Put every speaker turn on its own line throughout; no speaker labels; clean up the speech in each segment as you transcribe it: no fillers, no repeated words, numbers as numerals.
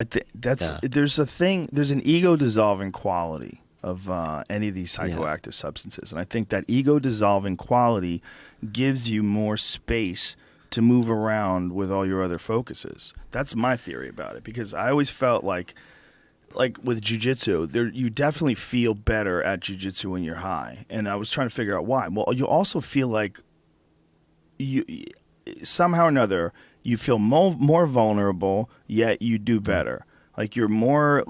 Yeah.
There's an ego dissolving quality of any of these psychoactive substances, and I think that ego dissolving quality gives you more space to move around with all your other focuses. That's my theory about it, because I always felt like with jiu-jitsu, you definitely feel better at jiu-jitsu when you're high, and I was trying to figure out why. Well, you also feel like you somehow or another you feel more vulnerable, yet you do better. Like you're more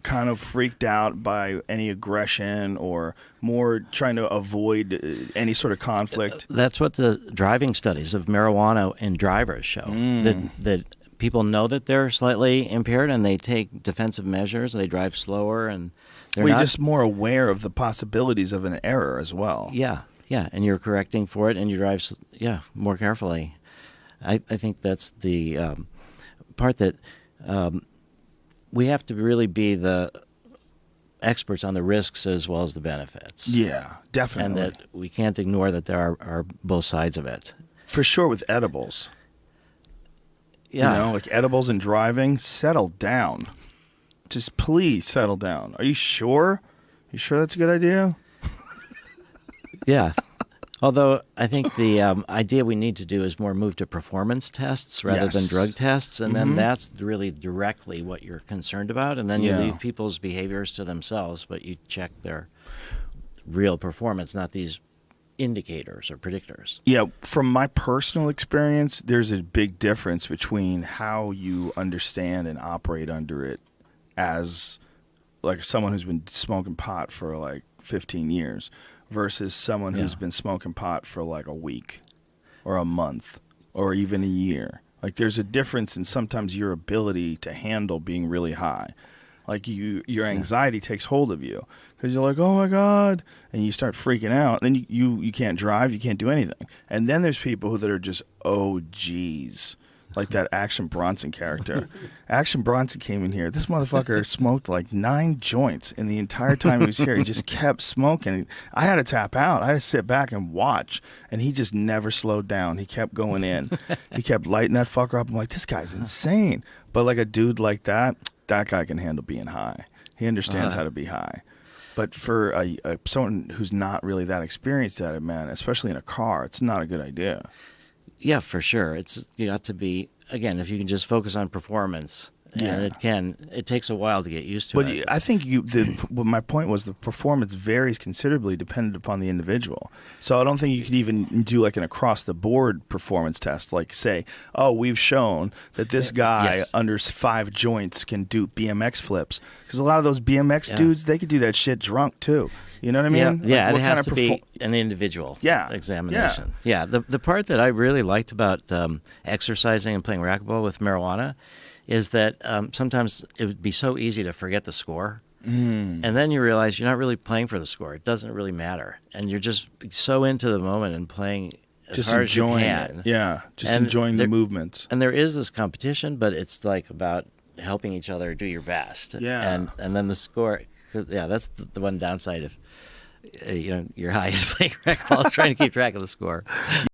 kind of freaked out by any aggression, or more trying to avoid any sort of conflict.
That's what the driving studies of marijuana in drivers show. That people know that they're slightly impaired, and they take defensive measures. They drive slower, and
You're just more aware of the possibilities of an error as well.
Yeah, and you're correcting for it, and you drive more carefully. I think that's the part that we have to really be the experts on the risks as well as the benefits.
Yeah, definitely.
And that we can't ignore that there are both sides of it.
For sure, with edibles.
Yeah.
Like edibles and driving, settle down. Just please settle down. Are you sure? You sure that's a good idea?
Yeah. Although I think the idea we need to do is more move to performance tests rather than drug tests, and then that's really directly what you're concerned about, and then you leave people's behaviors to themselves, but you check their real performance, not these indicators or predictors.
Yeah, from my personal experience, there's a big difference between how you understand and operate under it as like someone who's been smoking pot for like 15 years versus someone who's been smoking pot for like a week or a month or even a year. Like there's a difference in sometimes your ability to handle being really high. Like your anxiety takes hold of you because you're like, oh my God, and you start freaking out. Then you can't drive, you can't do anything. And then there's people that are just OGs, like that Action Bronson character. Action Bronson came in here. This motherfucker smoked like 9 joints in the entire time he was here. He just kept smoking. I had to tap out. I had to sit back and watch, and he just never slowed down. He kept going in. He kept lighting that fucker up. I'm like, this guy's insane. But like a dude like that guy can handle being high. He understands how to be high. But for someone who's not really that experienced at it, man, especially in a car, it's not a good idea.
Yeah, for sure. You got to be, again, if you can just focus on performance, and it takes a while to get used to it.
But I think my point was the performance varies considerably dependent upon the individual. So I don't think you could even do like an across-the-board performance test, like say, oh, we've shown that this guy under 5 joints can do BMX flips. Because a lot of those BMX dudes, they could do that shit drunk too. You know what I mean?
Yeah,
like,
it has to be an individual examination. Yeah, the part that I really liked about exercising and playing racquetball with marijuana is that sometimes it would be so easy to forget the score. And then you realize you're not really playing for the score. It doesn't really matter. And you're just so into the moment and playing as hard as you can.
Yeah, just enjoying the movements.
And there is this competition, but it's like about helping each other do your best.
Yeah.
And then the score, that's the one downside of you're high and playing racquetball, trying to keep track of the score.